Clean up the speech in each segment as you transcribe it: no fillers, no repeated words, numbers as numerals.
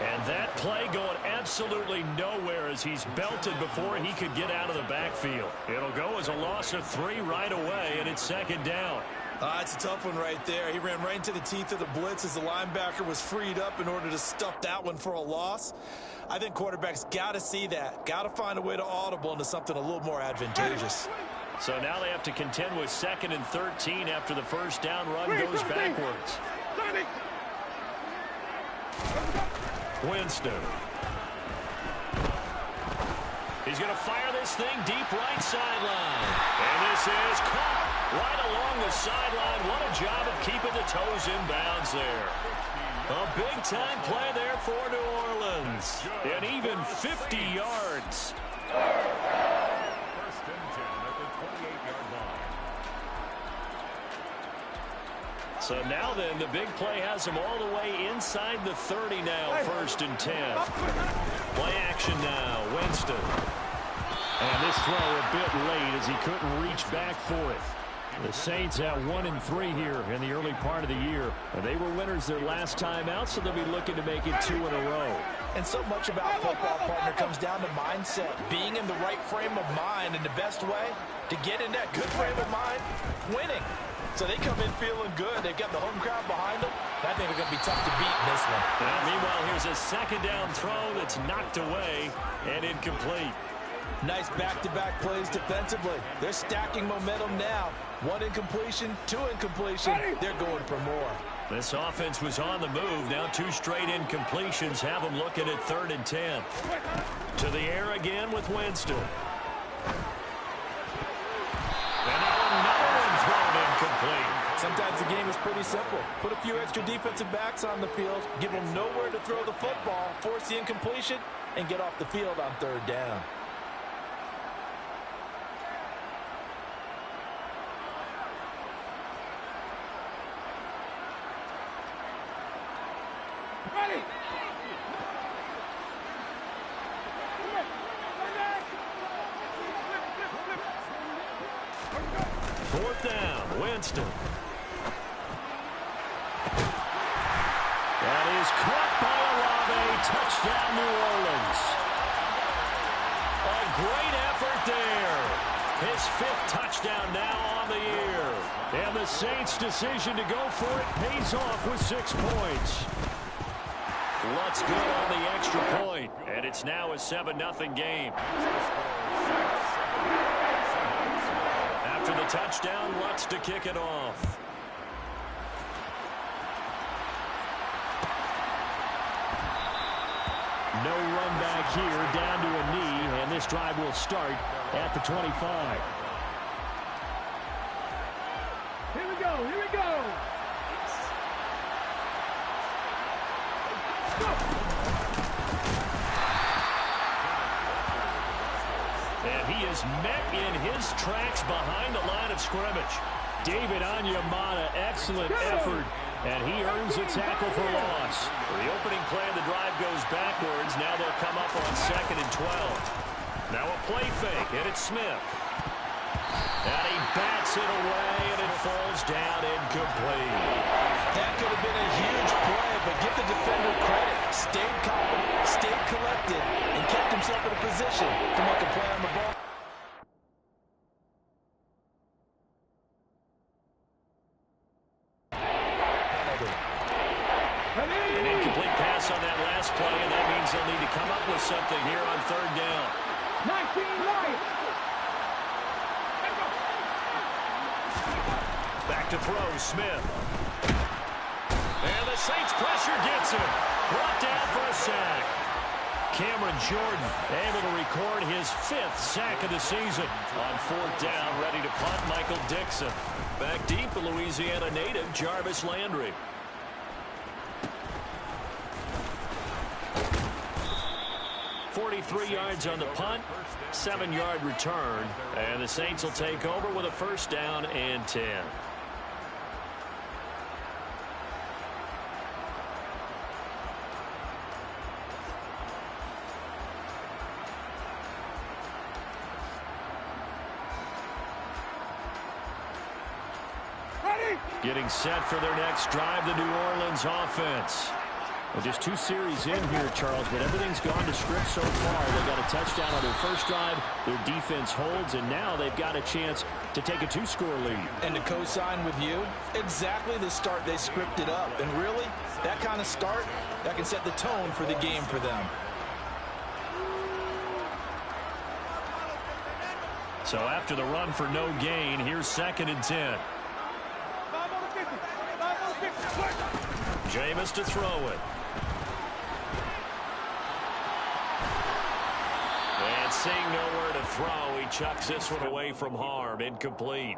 And that play going absolutely nowhere as he's belted before he could get out of the backfield. It'll go as a loss of 3 right away, and it's second down. It's a tough one right there. He ran right into the teeth of the blitz as the linebacker was freed up in order to stuff that one for a loss. I think quarterbacks got to see that. Got to find a way to audible into something a little more advantageous. So now they have to contend with 2nd and 13 after the first down run goes backwards. Winston. He's going to fire this thing deep right sideline. And this is caught right along the sideline. What a job of keeping the toes in bounds there. A big-time play there for New Orleans. And even 50 yards. First and 10 at the 28-yard line. So now then, the big play has him all the way inside the 30 now, 1st and 10. Play action now, Winston. And this throw a bit late as he couldn't reach back for it. The Saints at 1-3 here in the early part of the year. They were winners their last time out, so they'll be looking to make it 2 in a row. And so much about football, partner, comes down to mindset. Being in the right frame of mind, and the best way to get in that good frame of mind, winning. So they come in feeling good. They've got the home crowd behind them. I think they're going to be tough to beat in this one. Meanwhile, here's a second down throw that's knocked away and incomplete. Nice back-to-back plays defensively. They're stacking momentum now. 1 incompletion, 2 incompletion. They're going for more. This offense was on the move. Now 2 straight incompletions have them looking at 3rd and 10. To the air again with Winston. And now another one thrown incomplete. Sometimes the game is pretty simple. Put a few extra defensive backs on the field, give them nowhere to throw the football, force the incompletion, and get off the field on 3rd down. Ready. 4th down, Winston. That is caught by Olave. Touchdown, New Orleans. A great effort there. His 5th touchdown now on the year. And the Saints' decision to go for it pays off with 6 points. Lutz good on the extra point, and it's now a 7-0 game. After the touchdown, Lutz to kick it off. No run back here, down to a knee, and this drive will start at the 25. Here we go. Here we go. And he is met in his tracks behind the line of scrimmage. David Onyemata, excellent effort, and he earns a tackle for loss. The opening play of the drive goes backwards. Now they'll come up on 2nd and 12. Now a play fake, and it's Smith. And he bats it away, and it falls down incomplete. That could have been a huge play, but give the defender credit. Stayed calm, stayed collected, and kept himself in a position to make a play on the ball. An incomplete pass on that last play, and that means they'll need to come up with something here on 3rd down. 19 right. Back to throw, Smith. And the Saints pressure gets him. Brought down for a sack. Cameron Jordan able to record his 5th sack of the season. On 4th down, ready to punt, Michael Dixon. Back deep, the Louisiana native, Jarvis Landry. .43 yards on the punt, 7-yard return, and the Saints will take over with a 1st down and 10. Getting set for their next drive, the New Orleans offense. Well, just 2 series in here, Charles, but everything's gone to script so far. They got a touchdown on their first drive. Their defense holds, and now they've got a chance to take a 2-score lead. And to co-sign with you, exactly the start they scripted up. And really, that kind of start, that can set the tone for the game for them. So after the run for no gain, here's 2nd and 10. Jameis to throw it. And seeing nowhere to throw, he chucks this one away from harm. Incomplete.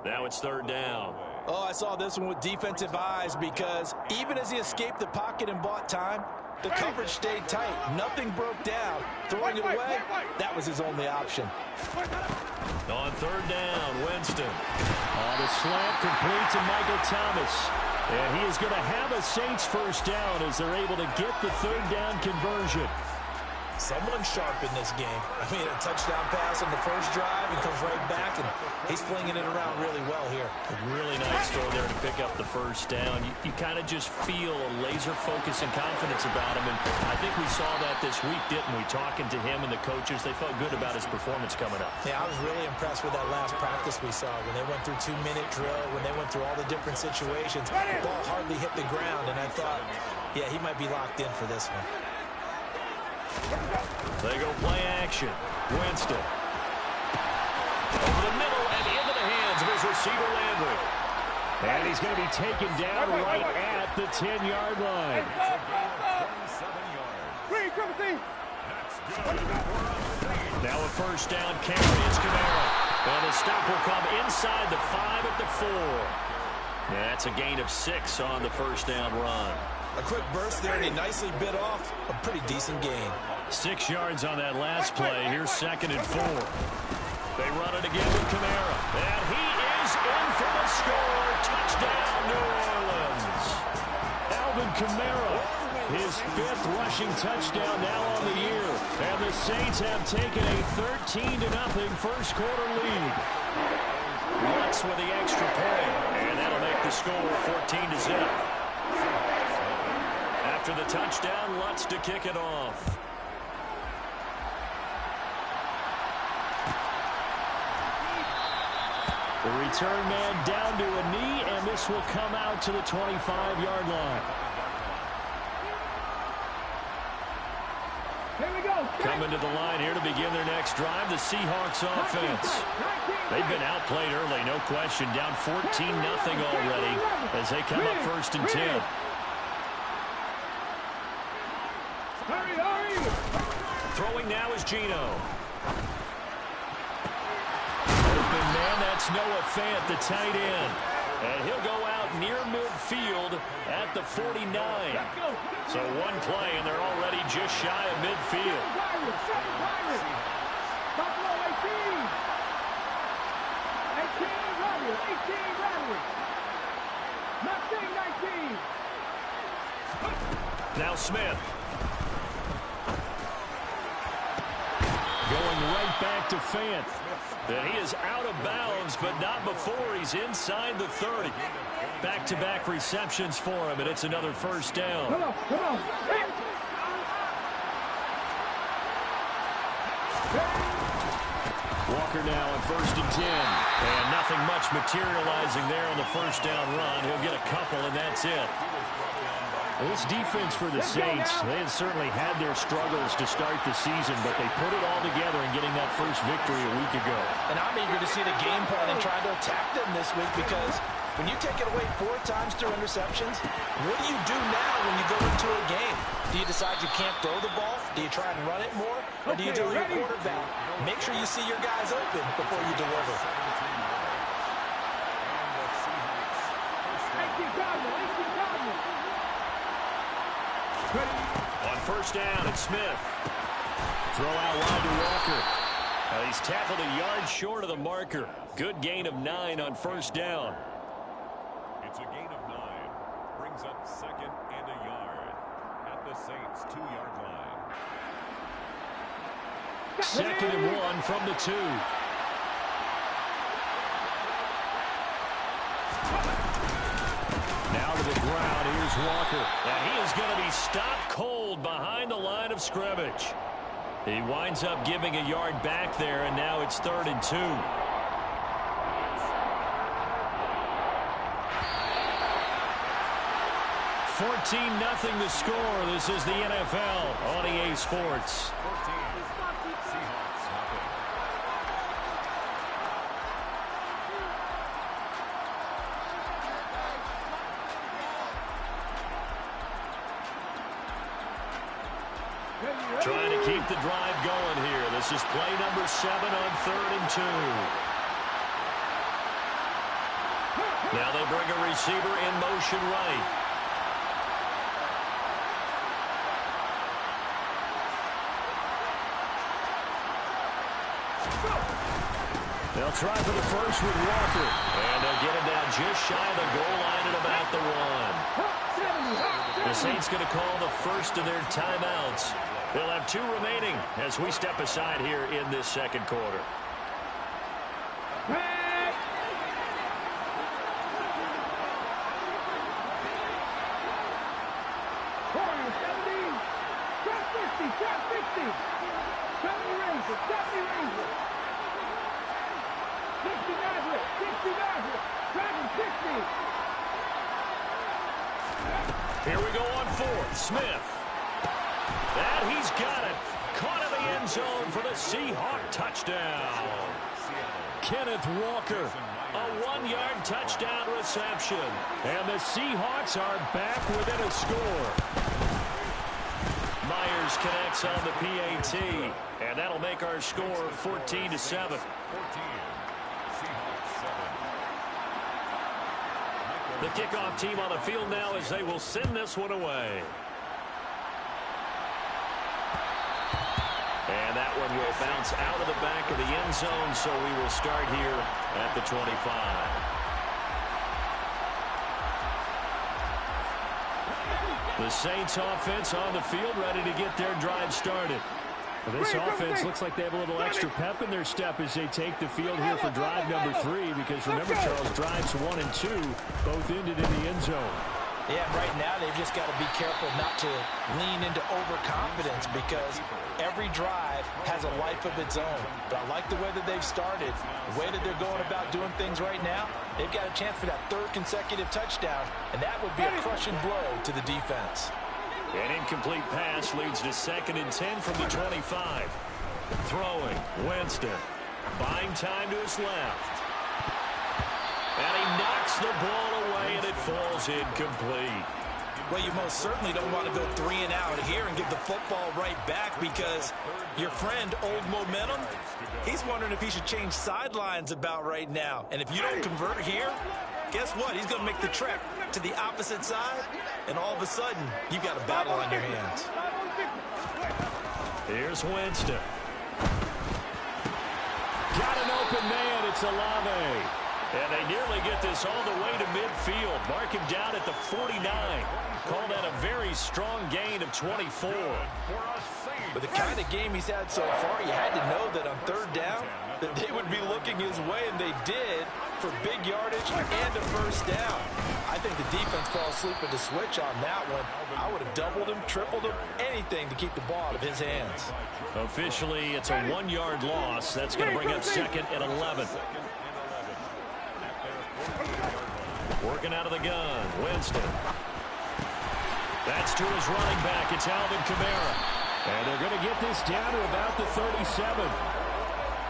Now it's 3rd down. Oh, I saw this one with defensive eyes because even as he escaped the pocket and bought time, the coverage stayed tight. Nothing broke down. Throwing it away, that was his only option. On 3rd down, Winston. On the slant, complete to Michael Thomas. And he is going to have a Saints first down as they're able to get the 3rd down conversion. Someone sharp in this game. I mean, a touchdown pass on the first drive and comes right back, and he's flinging it around really well here. A really nice throw there to pick up the first down. You kind of just feel a laser focus and confidence about him, and I think we saw that this week, didn't we? Talking to him and the coaches, they felt good about his performance coming up. Yeah, I was really impressed with that last practice we saw when they went through 2-minute drill, when they went through all the different situations. The ball hardly hit the ground, and I thought, yeah, he might be locked in for this one. They go play action. Winston. Over the middle and into the hands of his receiver, Landry. And he's going to be taken down right at the 10-yard line. Now a first down carry. It's Kamara. And the stop will come inside the 5 at the 4. And that's a gain of 6 on the first down run. A quick burst there, and he nicely bit off a pretty decent gain. 6 yards on that last play. Here's 2nd and 4. They run it again with Kamara. And he is in for the score. Touchdown, New Orleans. Alvin Kamara, his 5th rushing touchdown now on the year. And the Saints have taken a 13-0 first quarter lead. Lutz with the extra point. And that'll make the score 14-0. After the touchdown, Lutz to kick it off. The return man down to a knee, and this will come out to the 25-yard line. Here we go. Coming to the line here to begin their next drive, the Seahawks offense. They've been outplayed early, no question. Down 14-0 already as they come up 1st and 10. Hurry, hurry. Throwing now is Geno. Open man, that's Noah Fant, the tight end. And he'll go out near midfield at the 49. So one play, and they're already just shy of midfield. Buffalo 18. 18 Ravens. 19. Now Smith. Going right back to Fant. And he is out of bounds, but not before he's inside the 30. Back-to-back receptions for him, and it's another first down. Come on. Walker now on 1st and 10. And nothing much materializing there on the first down run. He'll get a couple, and that's it. This defense for the Saints, they have certainly had their struggles to start the season, but they put it all together in getting that first victory a week ago. And I'm eager to see the game plan and try to attack them this week, because when you take it away 4 times through interceptions, what do you do now when you go into a game? Do you decide you can't throw the ball? Do you try and run it more? Or do you do your quarterback? Make sure you see your guys open before you deliver. 18 Cardinals. On first down, it's Smith. Throw out wide to Walker. He's tackled a yard short of the marker. Good gain of 9 on first down. It's a gain of 9. Brings up 2nd and a yard at the Saints' 2-yard line. 2nd and 1 from the 2. Now to the ground. Here's Walker. And he is going to be stopped cold behind the line of scrimmage. He winds up giving a yard back there, and now it's 3rd and 2. 14-0 the score. This is the NFL on EA Sports. Trying to keep the drive going here. This is play number 7 on 3rd and 2. Now they bring a receiver in motion right. They'll try for the first with Walker. And they'll get him down just shy of the goal line at about the 1. The Saints going to call the first of their timeouts. They'll have 2 remaining as we step aside here in this second quarter. Here we go on 4th. Smith. And he's got it. Caught in the end zone for the Seahawk touchdown. Kenneth Walker, a 1-yard touchdown reception. And the Seahawks are back within a score. Myers connects on the PAT. And that'll make our score 14-7. The kickoff team on the field now as they will send this one away. And that one will bounce out of the back of the end zone, so we will start here at the 25. The Saints offense on the field, ready to get their drive started. Well, this offense looks like they have a little extra pep in their step as they take the field here for drive number 3, because remember, Charles, drives 1 and 2 both ended in the end zone. Yeah, right now they've just got to be careful not to lean into overconfidence, because every drive has a life of its own. But I like the way that they've started, the way that they're going about doing things right now. They've got a chance for that 3rd consecutive touchdown, and that would be a crushing blow to the defense. An incomplete pass leads to 2nd and 10 from the 25. Throwing, Winston. Buying time to his left. And he knocks the ball away, and it falls incomplete. Well, you most certainly don't want to go 3 and out here and give the football right back, because your friend, Old Momentum, he's wondering if he should change sidelines about right now. And if you don't convert here, guess what? He's going to make the trek to the opposite side, and all of a sudden, you've got a battle on your hands. Here's Winston. Got an open man. It's Olave. And they nearly get this all the way to midfield. Mark him down at the 49. Call that a very strong gain of 24. With the kind of game he's had so far, you had to know that on 3rd down that they would be looking his way, and they did, for big yardage and a first down. I think the defense fell asleep at the switch on that one. I would have doubled him, tripled him, anything to keep the ball out of his hands. Officially, it's a 1-yard loss. That's going to bring up 2nd and 11. Working out of the gun, Winston. That's to his running back. It's Alvin Kamara. And they're going to get this down to about the 37.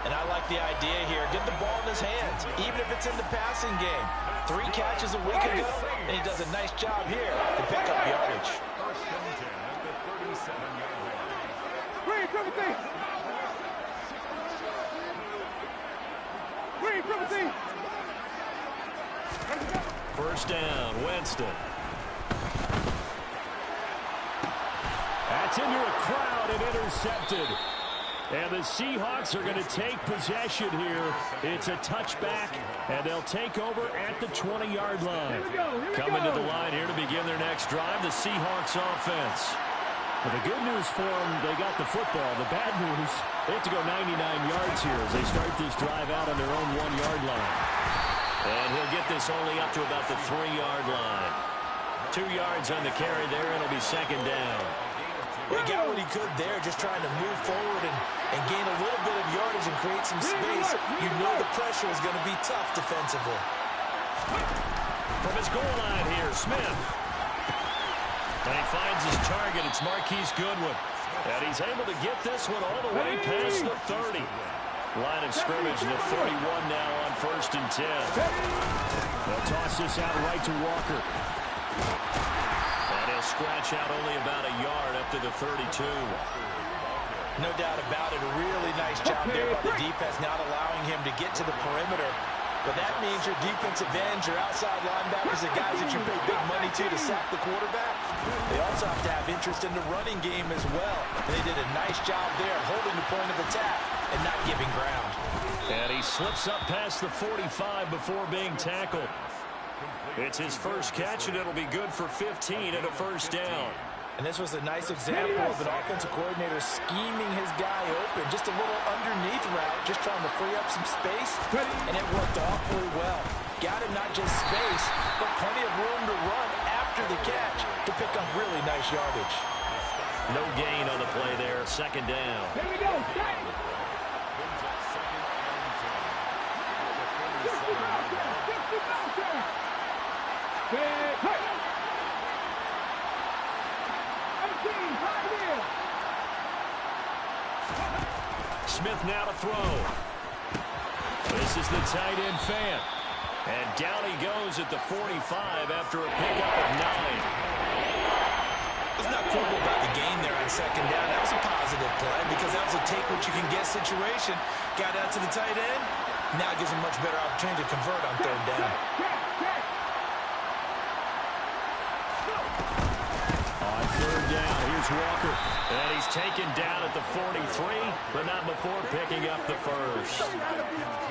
And I like the idea here. Get the ball in his hands, even if it's in the passing game. 3 catches a week ago, and he does a nice job here to pick up yardage. First down, Winston. That's into a crowd and intercepted. And the Seahawks are going to take possession here. It's a touchback, and they'll take over at the 20-yard line. Coming to the line here to begin their next drive, the Seahawks offense. Well, the good news for them, they got the football. The bad news, they have to go 99 yards here as they start this drive out on their own 1-yard line. And he'll get this only up to about the 3-yard line. 2 yards on the carry there. It'll be second down. Well, he got what he could there, just trying to move forward and gain a little bit of yardage and create some space. You know the pressure is going to be tough defensively. From his goal line here, Smith. And he finds his target. It's Marquise Goodwin. And he's able to get this one all the way past the 30. Line of scrimmage, the 31 now on 1st and 10. They'll toss this out right to Walker. And he'll scratch out only about a yard up to the 32. No doubt about it. A really nice job there by the defense, not allowing him to get to the perimeter. But that means your defensive ends, your outside linebackers, the guys that you pay big money to sack the quarterback, they also have to have interest in the running game as well. And they did a nice job there holding the point of attack and not giving ground. And he slips up past the 45 before being tackled. It's his first catch, and it'll be good for 15 and a first down. And this was a nice example of an offensive coordinator scheming his guy open. Just a little underneath route, just trying to free up some space. And it worked awfully well. Got him not just space, but plenty of room to run after the catch to pick up really nice yardage. No gain on the play there. Second down. Here we go. Smith now to throw. This is the tight end fan. And down he goes at the 45 after a pickup of 9. It's not cool about the gain there on second down. That was a positive play because that was a take-what-you-can-get situation. Got out to the tight end. Now gives him much better opportunity to convert on third down. On third down, here's Walker. And he's taken down at the 43, but not before picking up the first.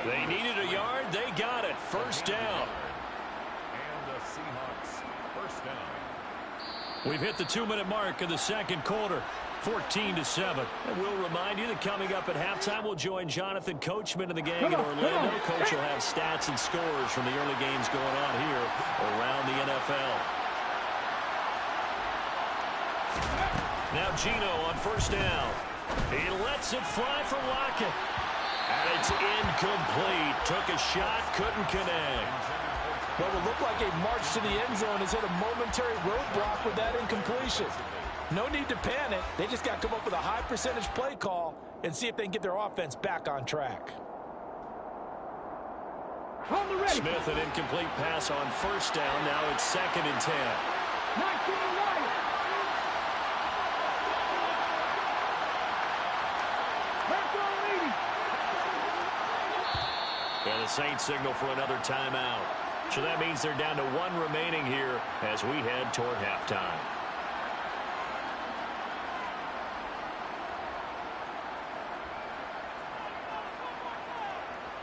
They needed a yard. They got it. First down. And the Seahawks, first down. We've hit the 2-minute mark of the second quarter. 14-7. And we'll remind you that coming up at halftime, we'll join Jonathan Coachman and the gang in Orlando. Coach will have stats and scores from the early games going on here around the NFL. Now Gino on first down. He lets it fly for Lockett. And it's incomplete. Took a shot, couldn't connect. What would look like a march to the end zone has hit a momentary roadblock with that incompletion. No need to panic. They just got to come up with a high percentage play call and see if they can get their offense back on track. Smith, an incomplete pass on first down. Now it's 2nd and 10. And the Saints signal for another timeout. So that means they're down to 1 remaining here as we head toward halftime.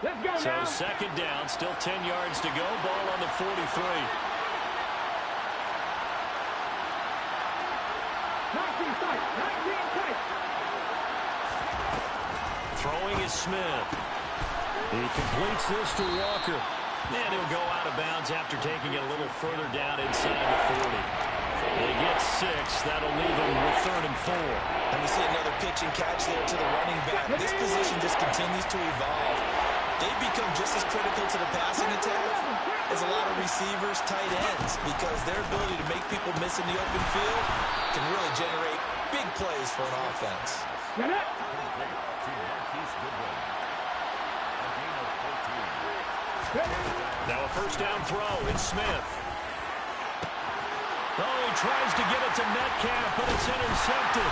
Let's go so now. Second down, still 10 yards to go. Ball on the 43. 19 tight. 19 tight. Throwing is Smith. He completes this to Walker. And he'll go out of bounds after taking it a little further down inside the 40. They get 6. That'll leave him with 3rd and 4. And we see another pitch and catch there to the running back. This position just continues to evolve. They become just as critical to the passing attack as a lot of receivers, tight ends, because their ability to make people miss in the open field can really generate big plays for an offense. Get it. Now a first down throw. It's Smith. Oh, he tries to get it to Metcalf, but it's intercepted.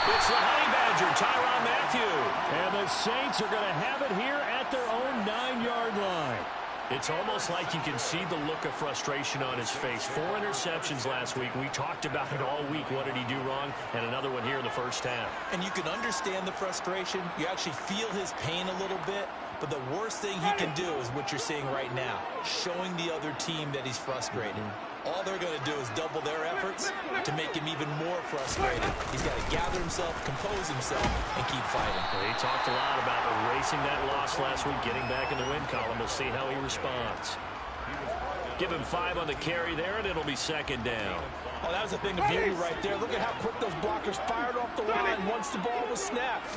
It's the Honey Badger, Tyrann Mathieu. And the Saints are going to have it here at their own 9-yard line. It's almost like you can see the look of frustration on his face. 4 interceptions last week. We talked about it all week. What did he do wrong? And another one here in the first half. And you can understand the frustration. You actually feel his pain a little bit. But the worst thing he can do is what you're seeing right now, showing the other team that he's frustrated. All they're going to do is double their efforts to make him even more frustrated. He's got to gather himself, compose himself, and keep fighting. Well, he talked a lot about erasing that loss last week, getting back in the win column. We'll see how he responds. He was brought down Give him 5 on the carry there, and it'll be second down. Oh, that was a thing of beauty right there. Look at how quick those blockers fired off the line once the ball was snapped.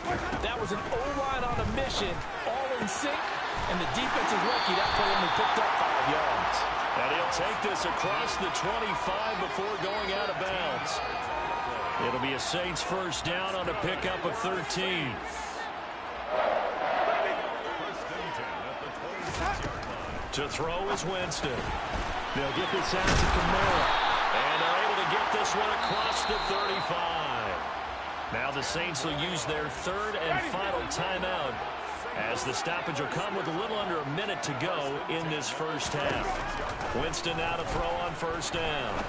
That was an O-line on a mission, all in sync, and the defense is lucky that play only picked up 5 yards. And he'll take this across the 25 before going out of bounds. It'll be a Saints first down on a pickup of 13. To throw is Winston. They'll get this out to Kamara. And they're able to get this one across the 35. Now the Saints will use their third and final timeout, as the stoppage will come with a little under a minute to go in this first half. Winston now to throw on first down.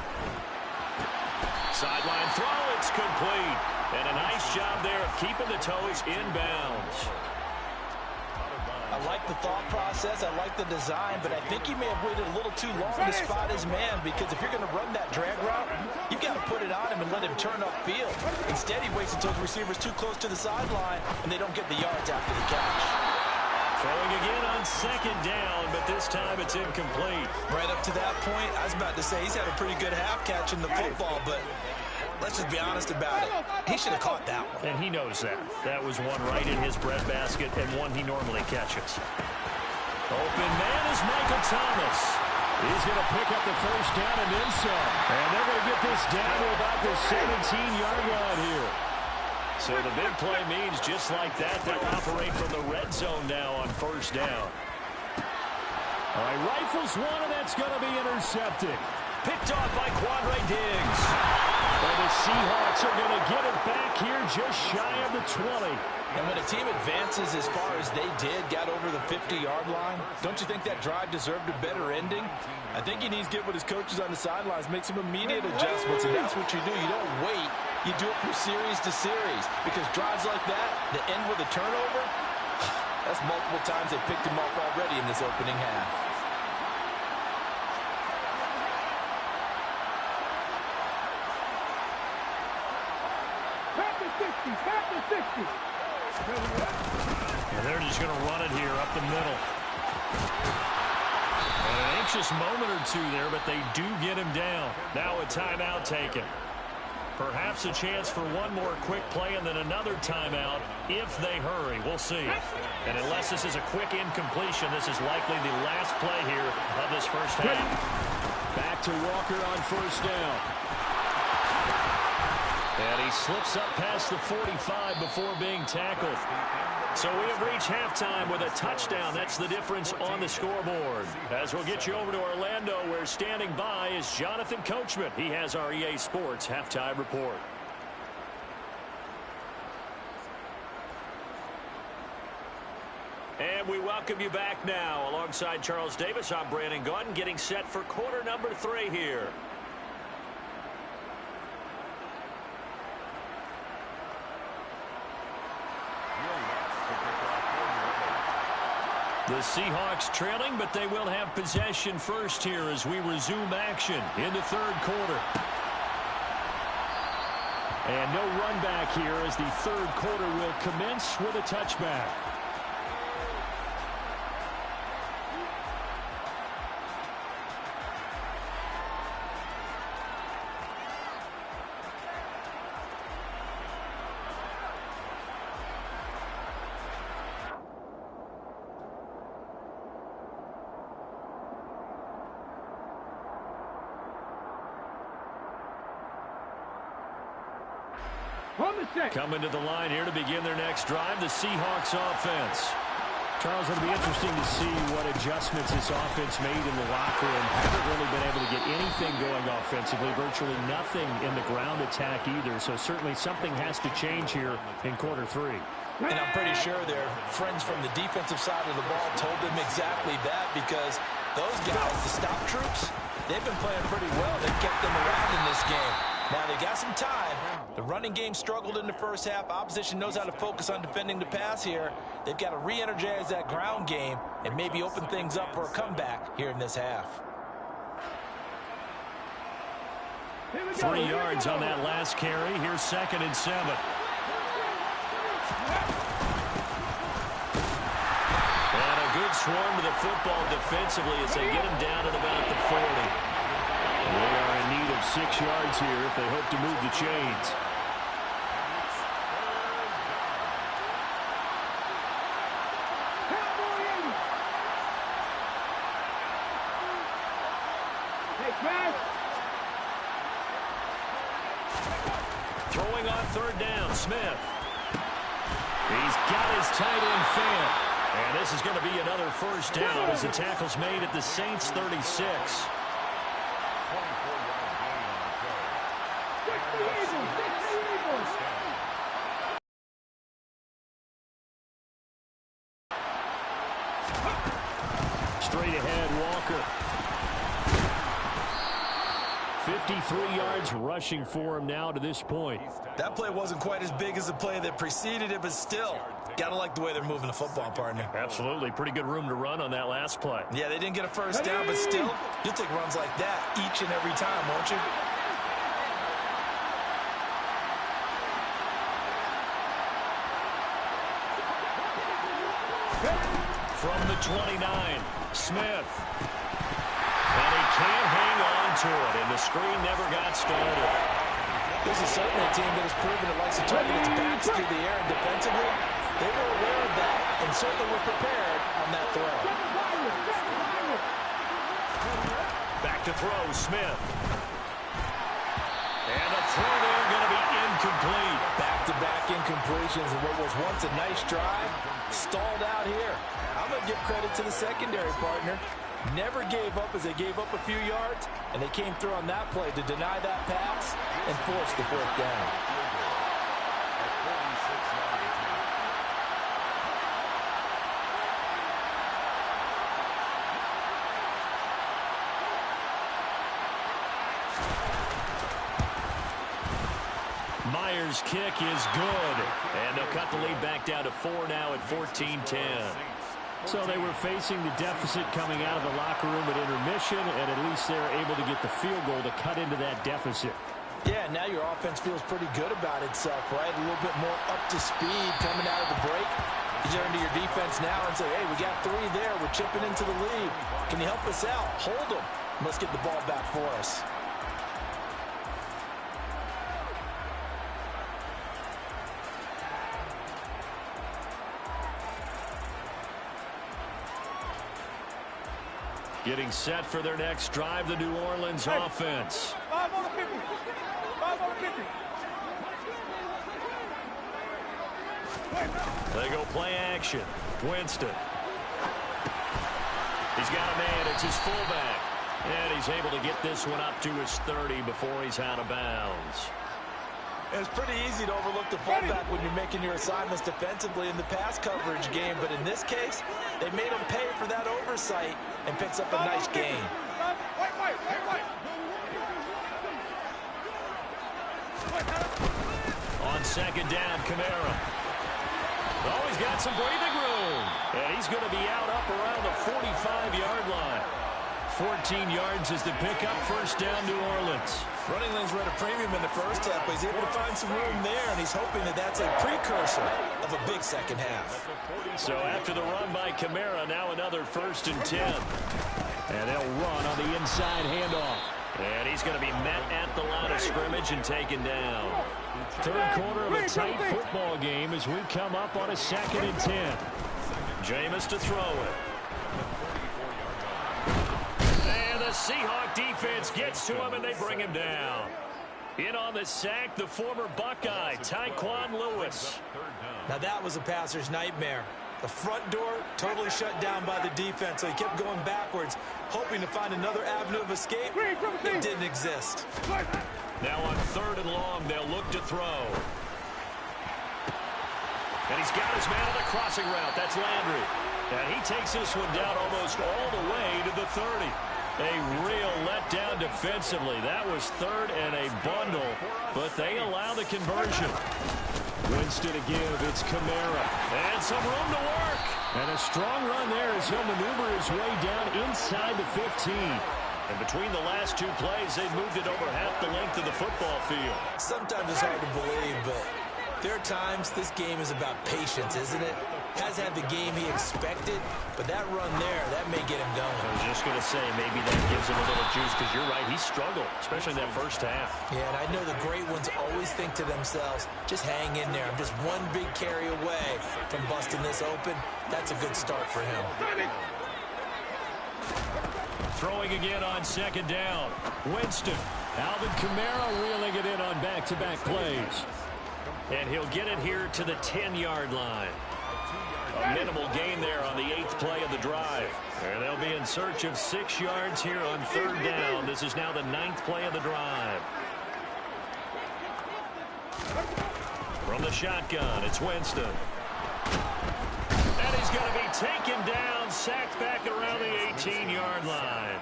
Sideline throw, it's complete. And a nice job there of keeping the toes inbounds. I like the thought process, I like the design, but I think he may have waited a little too long to spot his man, because if you're going to run that drag route, you've got to put it on him and let him turn upfield. Instead, he waits until the receiver's too close to the sideline, and they don't get the yards after the catch. Throwing again on second down, but this time it's incomplete. Right up to that point, I was about to say he's had a pretty good half catching the football, but let's just be honest about it. He should have caught that one. And he knows that. That was one right in his breadbasket and one he normally catches. Open man is Michael Thomas. He's going to pick up the first down and then some. And they're going to get this down to about the 17-yard line here. So the big play means just like that, they'll operate from the red zone now on first down. All right, rifles one, and that's going to be intercepted. Picked off by Quandre Diggs. And the Seahawks are going to get it back here just shy of the 20. And when a team advances as far as they did, got over the 50-yard line, don't you think that drive deserved a better ending? I think he needs to get with his coaches on the sidelines, make some immediate adjustments, and that's what you do. You don't wait. You do it from series to series, because drives like that, that end with a turnover, that's multiple times they picked him off already in this opening half. And they're just going to run it here up the middle. And an anxious moment or two there, but they do get him down. Now a timeout taken. Perhaps a chance for one more quick play and then another timeout if they hurry. We'll see. And unless this is a quick incompletion, this is likely the last play here of this first half. Back to Walker on first down. And he slips up past the 45 before being tackled. So we have reached halftime with a touchdown. That's the difference on the scoreboard. As we'll get you over to Orlando, where standing by is Jonathan Coachman. He has our EA Sports halftime report. And we welcome you back now. Alongside Charles Davis, I'm Brandon Gaudin, getting set for quarter number 3 here. The Seahawks trailing, but they will have possession first here as we resume action in the third quarter. And no run back here as the third quarter will commence with a touchback. Coming to the line here to begin their next drive, the Seahawks offense. Charles, it'll be interesting to see what adjustments this offense made in the locker room. Haven't really been able to get anything going offensively, virtually nothing in the ground attack either. So certainly something has to change here in quarter 3. And I'm pretty sure their friends from the defensive side of the ball told them exactly that, because those guys, the stop troops, they've been playing pretty well. They've kept them around in this game. Now they got some time. The running game struggled in the first half. Opposition knows how to focus on defending the pass here. They've got to re-energize that ground game and maybe open things up for a comeback here in this half. 3 yards on that last carry. Here's 2nd and 7. And a good swarm to the football defensively as they get him down at about the 40. They are in need of 6 yards here if they hope to move the chains. Throwing on 3rd down, Smith. He's got his tight end fan. And this is going to be another 1st down as the tackle's made at the Saints' 36. Straight ahead, Walker. 53 yards rushing for him now to this point. That play wasn't quite as big as the play that preceded it, but still, got to like the way they're moving the football, partner. Absolutely. Pretty good room to run on that last play. Yeah, they didn't get a 1st down, but still, you'll take runs like that each and every time, won't you? From the 29, Smith. And he can't hang on to it, and the screen never got started. This is certainly a team that has proven it likes to target its backs through the air, and defensively, they were aware of that and certainly were prepared on that throw. Back to throw, Smith. And the throw there going to be incomplete. Back-to-back incompletions, and what was once a nice drive stalled out here. I'm going to give credit to the secondary, partner. Never gave up as they gave up a few yards, and they came through on that play to deny that pass and force the 4th down. Myers' kick is good, and they'll cut the lead back down to 4 now at 14-10. So they were facing the deficit coming out of the locker room at intermission, and at least they were able to get the field goal to cut into that deficit. Yeah, now your offense feels pretty good about itself, right? A little bit more up to speed coming out of the break. You turn to your defense now and say, hey, we got 3 there. We're chipping into the lead. Can you help us out? Hold them. Let's get the ball back for us. Getting set for their next drive, the New Orleans offense. 5 on the 50. 5 on the 50. They go play action. Winston. He's got a man. It's his fullback. And he's able to get this one up to his 30 before he's out of bounds. It's pretty easy to overlook the fullback when you're making your assignments defensively in the pass coverage game, but in this case, they made him pay for that oversight and picks up a nice gain. On 2nd down, Kamara. Oh, he's got some breathing room. And he's going to be out up around the 45-yard line. 14 yards is the pickup. 1st down, New Orleans. Running lanes were at a premium in the first half, but he's able to find some room there, and he's hoping that that's a precursor of a big second half. So after the run by Kamara, now another 1st and 10. And they'll run on the inside handoff. And he's going to be met at the line of scrimmage and taken down. 3rd quarter of a tight football game as we come up on a 2nd and 10. Jameis to throw it. And the Seahawk defense gets to him, and they bring him down. In on the sack, the former Buckeye, Tyquan Lewis. Now that was a passer's nightmare. The front door totally shut down by the defense, so he kept going backwards, hoping to find another avenue of escape. It didn't exist. Now on 3rd and long, they'll look to throw. And he's got his man on the crossing route. That's Landry. And he takes this one down almost all the way to the 30. A real letdown defensively. That was 3rd and a bundle, but they allow the conversion. Winston to give. It's Kamara. And some room to work. And a strong run there as he'll maneuver his way down inside the 15. And between the last 2 plays, they've moved it over half the length of the football field. Sometimes it's hard to believe, but There are times this game is about patience, isn't it? Has had the game he expected, but that run there, that may get him going. I was just going to say, maybe that gives him a little juice, because you're right, he struggled, especially in that first half. Yeah, and I know the great ones always think to themselves, just hang in there. I'm just one big carry away from busting this open. That's a good start for him. Throwing again on second down. Winston. Alvin Kamara reeling it in on back-to-back plays. And he'll get it here to the 10-yard line. A minimal gain there on the 8th play of the drive. And they'll be in search of 6 yards here on third down. This is now the 9th play of the drive. From the shotgun, it's Winston. And he's going to be taken down, sacked back around the 18-yard line.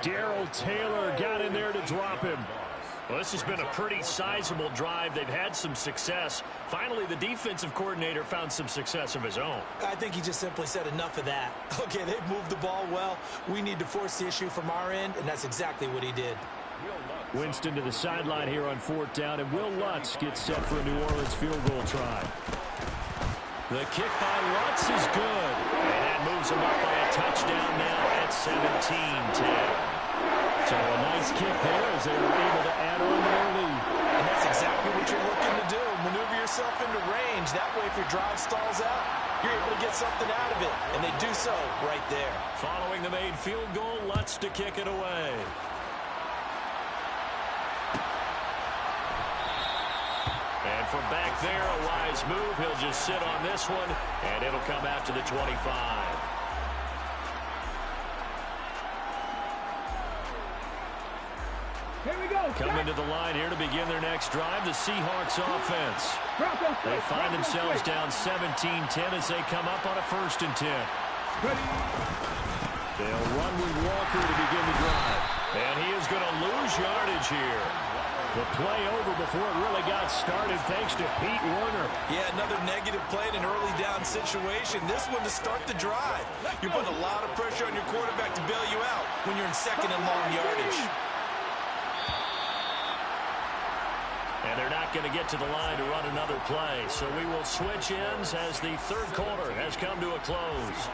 Darrell Taylor got in there to drop him. Well, this has been a pretty sizable drive. They've had some success. Finally, the defensive coordinator found some success of his own. I think he just simply said enough of that. Okay, they've moved the ball well. We need to force the issue from our end, and that's exactly what he did. Winston to the sideline here on 4th down, and Will Lutz gets set for a New Orleans field goal try. The kick by Lutz is good. And that moves him up by a touchdown now at 17-10. So a nice kick there as they were able to add on to their lead. And that's exactly what you're looking to do. Maneuver yourself into range. That way, if your drive stalls out, you're able to get something out of it. And they do so right there. Following the made field goal, Lutz to kick it away. And from back there, a wise move. He'll just sit on this one, and it'll come out to the 25. Here we go. Coming to the line here to begin their next drive, the Seahawks offense. They find themselves down 17-10 as they come up on a 1st and 10. They'll run with Walker to begin the drive. And he is going to lose yardage here. The play over before it really got started thanks to Pete Werner. Yeah, another negative play in an early down situation. This one to start the drive. You're putting a lot of pressure on your quarterback to bail you out when you're in 2nd and long yardage. And they're not going to get to the line to run another play. So we will switch ends as the 3rd quarter has come to a close.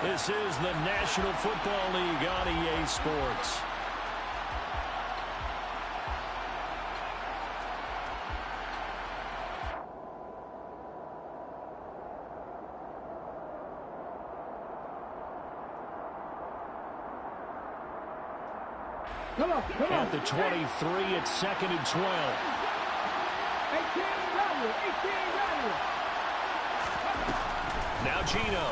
This is the National Football League on EA Sports. Come on. At the 23, it's 2nd and 12. 18 value. Now Gino.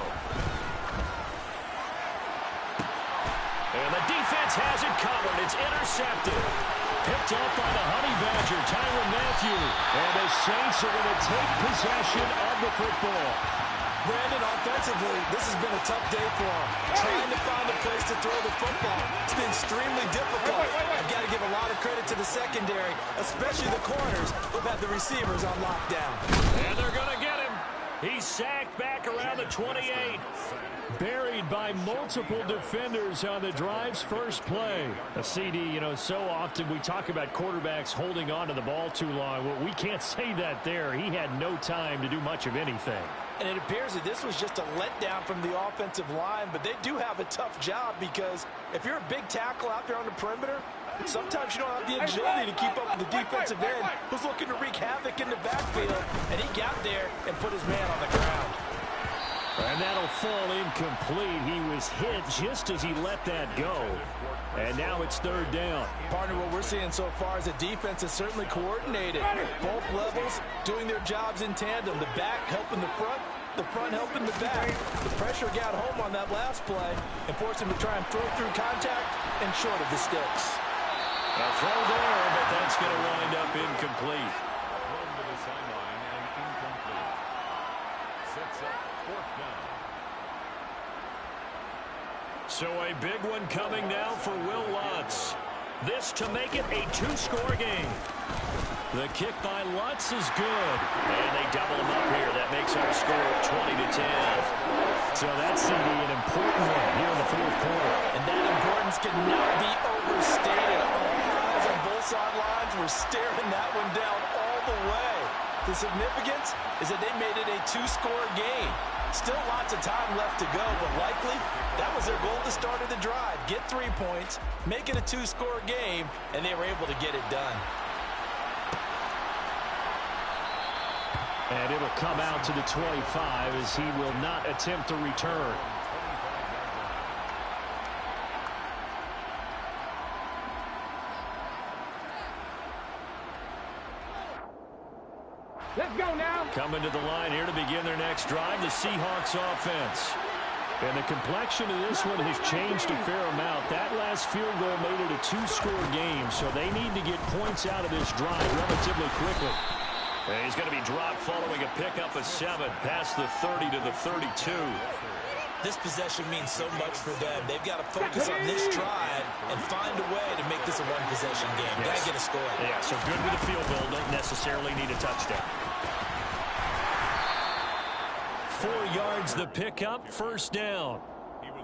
And the defense has it covered. It's intercepted. Picked up by the Honey Badger, Tyrann Mathieu. And the Saints are going to take possession of the football. Brandon, offensively, this has been a tough day for him. Trying to find a place to throw the football. It's been extremely difficult. I've got to give a lot of credit to the secondary, especially the corners who've had the receivers on lockdown. And they're going to get him. He's sacked back around the 28. Buried by multiple defenders on the drive's first play. A CD, you know, so often we talk about quarterbacks holding on to the ball too long. Well, we can't say that there. He had no time to do much of anything. And it appears that this was just a letdown from the offensive line, but they do have a tough job because if you're a big tackle out there on the perimeter, sometimes you don't have the agility to keep up with the defensive end who's looking to wreak havoc in the backfield, and he got there and put his man on the ground. And that'll fall incomplete. He was hit just as he let that go. And now it's 3rd down. Partner, what we're seeing so far is the defense is certainly coordinated. Both levels doing their jobs in tandem. The back helping the front helping the back. The pressure got home on that last play and forced him to try and throw through contact and short of the sticks. A throw there, but that's going to wind up incomplete. Thrown to the sideline and incomplete. Sets up 4th down. So a big one coming now for Will Lutz. This to make it a 2-score game. The kick by Lutz is good. And they double him up here. That makes our score 20-10. So that's CD, an important one here in the 4th quarter. And that importance cannot be overstated. All eyes on both sidelines were staring that one down all the way. The significance is that they made it a two-score game. Still lots of time left to go, but likely that was their goal at the start of the drive. Get 3 points, make it a two-score game, and they were able to get it done. And it'll come out to the 25 as he will not attempt to return. Let's go now. Coming to the line here to begin their next drive, the Seahawks offense. And the complexion of this one has changed a fair amount. That last field goal made it a two-score game, so they need to get points out of this drive relatively quickly. And he's going to be dropped following a pickup of 7 past the 30 to the 32. This possession means so much for them. They've got to focus on this drive and find a way to make this a one-possession game. Yes. Got to get a score. Yeah, so good with a field goal. Don't necessarily need a touchdown. 4 yards the pickup, first down.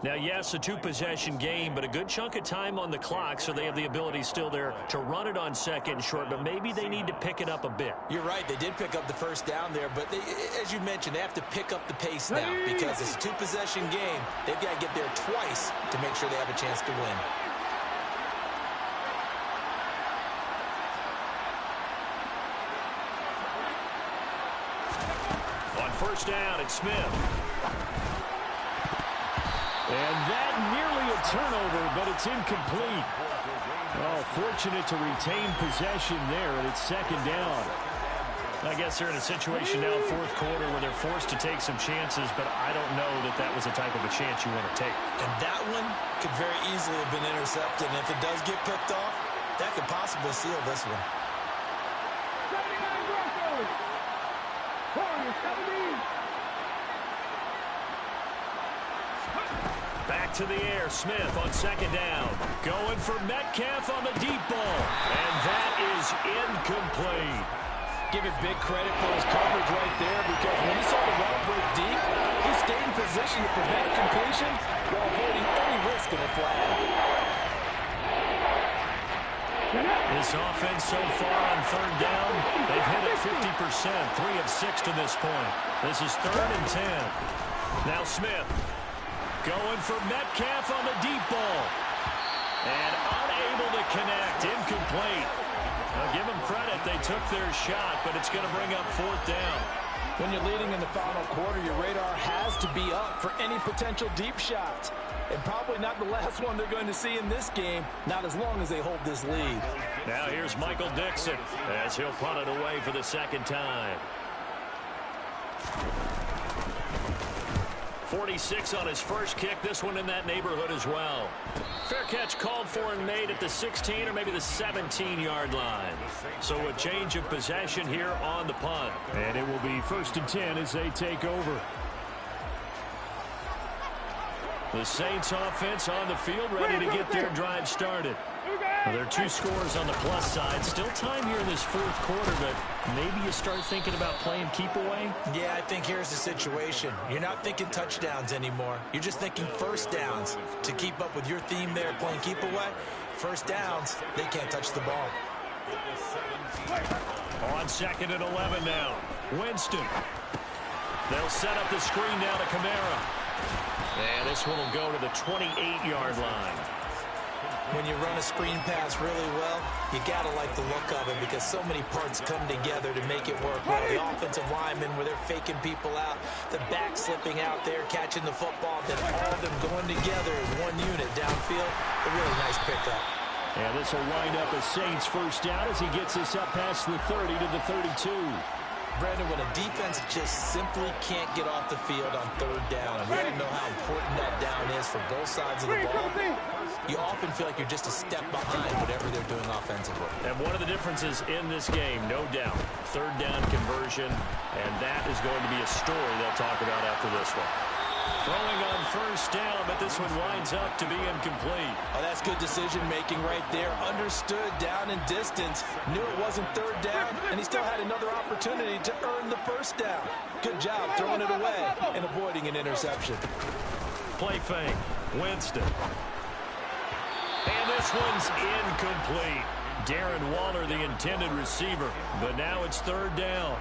Now, yes, a two-possession game, but a good chunk of time on the clock, so they have the ability still there to run it on second and short, but maybe they need to pick it up a bit. You're right. They did pick up the first down there, but they, as you mentioned, they have to pick up the pace now because it's a two-possession game. They've got to get there twice to make sure they have a chance to win. On first down, it's Smith. And that nearly a turnover, but it's incomplete. Oh, fortunate to retain possession there, and it's second down. I guess they're in a situation now, fourth quarter, where they're forced to take some chances, but I don't know that that was the type of a chance you want to take. And that one could very easily have been intercepted, and if it does get picked off, that could possibly seal this one. 79 Broncos. Warriors, 70. Back to the air, Smith on second down. Going for Metcalf on the deep ball. And that is incomplete. Give it big credit for his coverage right there because when he saw the ball break deep, he stayed in position to prevent a completion while avoiding any risk of a flag. This offense so far on third down, they've hit it 50%, 3 of 6 to this point. This is 3rd and 10. Now Smith. Going for Metcalf on the deep ball. And unable to connect. Incomplete. Now give them credit. They took their shot, but it's going to bring up 4th down. When you're leading in the final quarter, your radar has to be up for any potential deep shots. And probably not the last one they're going to see in this game, not as long as they hold this lead. Now here's Michael Dixon as he'll punt it away for the second time. 46 on his first kick. This one in that neighborhood as well. Fair catch called for and made at the 16 or maybe the 17-yard line. So a change of possession here on the punt. And it will be 1st and 10 as they take over. The Saints offense on the field ready to get their drive started. Well, there are 2 scores on the plus side. Still time here in this 4th quarter, but maybe you start thinking about playing keep away? Yeah, I think here's the situation. You're not thinking touchdowns anymore. You're just thinking first downs. To keep up with your theme there, playing keep away, first downs, they can't touch the ball. On 2nd and 11 now. Winston. They'll set up the screen now to Kamara. And this one will go to the 28-yard line. When you run a screen pass really well, you got to like the look of it because so many parts come together to make it work well. The offensive linemen where they're faking people out, the back slipping out there, catching the football, then all of them going together as one unit downfield. A really nice pickup. And this will wind up a Saints first down as he gets this up past the 30 to the 32. Brandon, when a defense just simply can't get off the field on third down, and we all know how important that down is for both sides of the ball, you often feel like you're just a step behind whatever they're doing offensively. And one of the differences in this game, no doubt, third down conversion, and that is going to be a story they'll talk about after this one. Throwing on first down, but this one winds up to be incomplete. Oh, that's good decision-making right there. Understood down and distance. Knew it wasn't third down, and he still had another opportunity to earn the first down. Good job throwing it away and avoiding an interception. Play fake. Winston. And this one's incomplete. Darren Waller, the intended receiver. But now it's third down.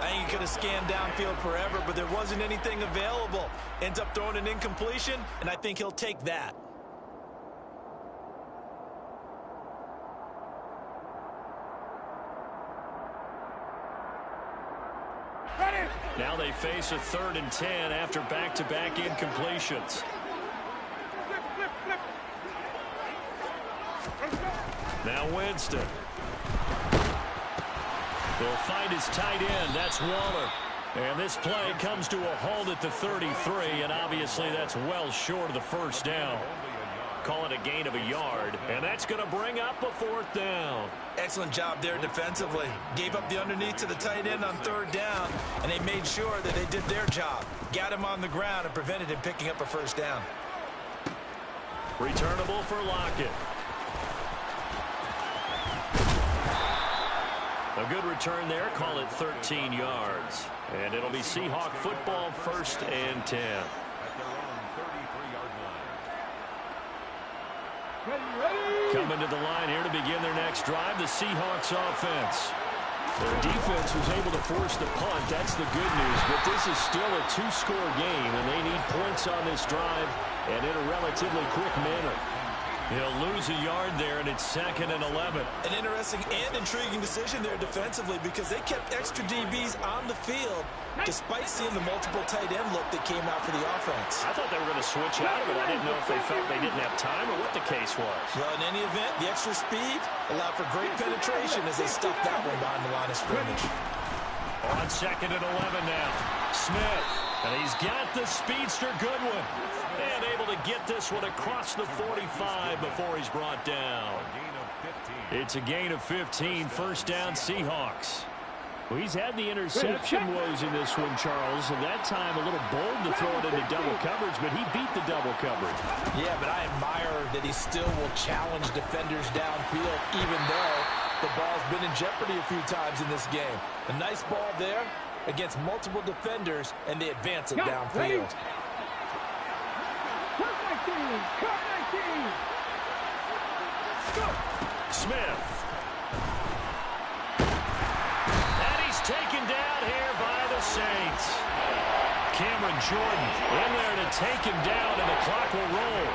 I think he could have scanned downfield forever, but there wasn't anything available. Ends up throwing an incompletion, and I think he'll take that. Ready. Now they face a 3rd and 10 after back-to-back incompletions. Flip, flip, flip. Let's go. Now Winston. They'll find his tight end. That's Waller. And this play comes to a halt at the 33, and obviously that's well short of the first down. Call it a gain of a yard, and that's going to bring up a 4th down. Excellent job there defensively. Gave up the underneath to the tight end on 3rd down, and they made sure that they did their job. Got him on the ground and prevented him picking up a 1st down. Returnable for Lockett. A good return there. Call it 13 yards. And it'll be Seahawk football, 1st and 10. At their own 33-yard line. Ready, ready. Coming to the line here to begin their next drive, the Seahawks offense. Their defense was able to force the punt. That's the good news. But this is still a 2-score game, and they need points on this drive and in a relatively quick manner. He'll lose a yard there, and it's 2nd and 11. An interesting and intriguing decision there defensively because they kept extra DBs on the field despite seeing the multiple tight end look that came out for the offense. I thought they were going to switch out of it. I didn't know if they felt they didn't have time or what the case was. Well, in any event, the extra speed allowed for great penetration as they stuffed that one behind the line of scrimmage. On 2nd and 11 now. Smith. And he's got the speedster Goodwin. And able to get this one across the 45 before he's brought down. It's a gain of 15. 1st down Seahawks. Well, he's had the interception woes in this one, Charles. And that time a little bold to throw it into double coverage, but he beat the double coverage. Yeah, but I admire that he still will challenge defenders downfield even though the ball's been in jeopardy a few times in this game. A nice ball there against multiple defenders, and they advance it downfield. Cut 19. Go. Smith. And he's taken down here by the Saints. Cameron Jordan in there to take him down, and the clock will roll.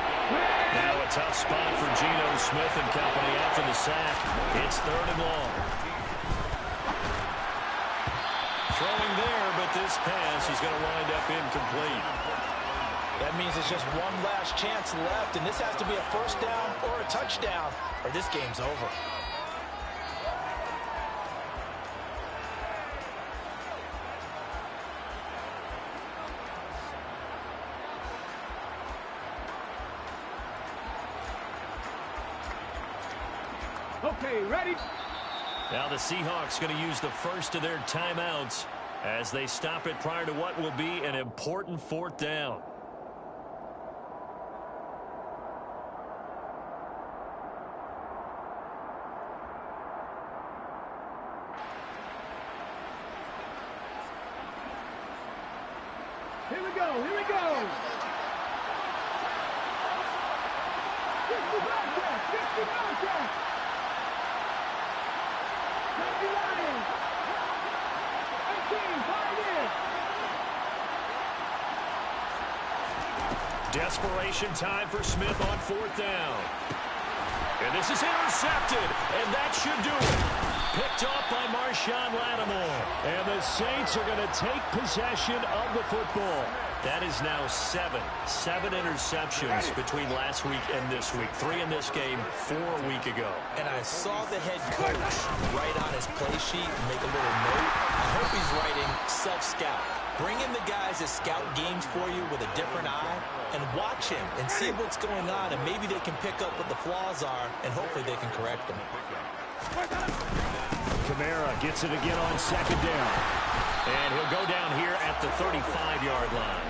Now a tough spot for Geno Smith and company after the sack. It's 3rd and long. Throwing there, but this pass is going to wind up incomplete. That means it's just one last chance left, and this has to be a 1st down or a touchdown, or this game's over. Okay, ready. Now the Seahawks going to use the first of their timeouts as they stop it prior to what will be an important 4th down. Here we go, here we go. 50 contact, 50 contact. 20 Lions. 18, Pioneers. Desperation time for Smith on 4th down. And this is intercepted, and that should do it. Picked off by Marshawn Lattimore. And the Saints are going to take possession of the football. That is now 7 interceptions between last week and this week. 3 in this game, 4 a week ago. And I saw the head coach write on his play sheet and make a little note. I hope he's writing self-scout. Bring in the guys that scout games for you with a different eye and watch him and see what's going on, and maybe they can pick up what the flaws are, and hopefully they can correct them. Kamara gets it again on 2nd down. And he'll go down here at the 35-yard line.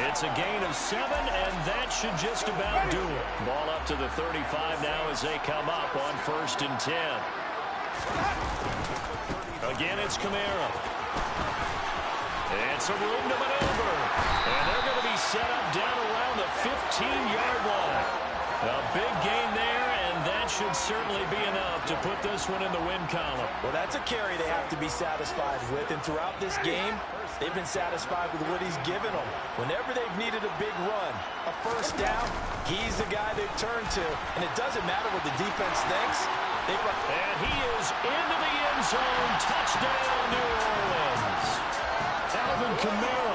It's a gain of 7, and that should just about do it. Ball up to the 35 now as they come up on 1st and 10. Again, it's Kamara. And some room to maneuver. And they're going to be set up down around the 15-yard line. A big gain there, and that should certainly be enough to put this one in the win column. Well, that's a carry they have to be satisfied with. And throughout this game, they've been satisfied with what he's given them. Whenever they've needed a big run, a first down, he's the guy they've turned to. And it doesn't matter what the defense thinks. And he is into the end zone. Touchdown, New Orleans. Alvin Kamara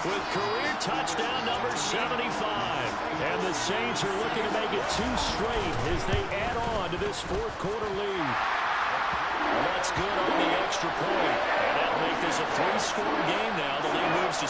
with career touchdown number 75. And the Saints are looking to make it 2 straight as they add on to this fourth quarter lead. Well, that's good on the extra point. And that'll make this a 3-score game now. The lead moves to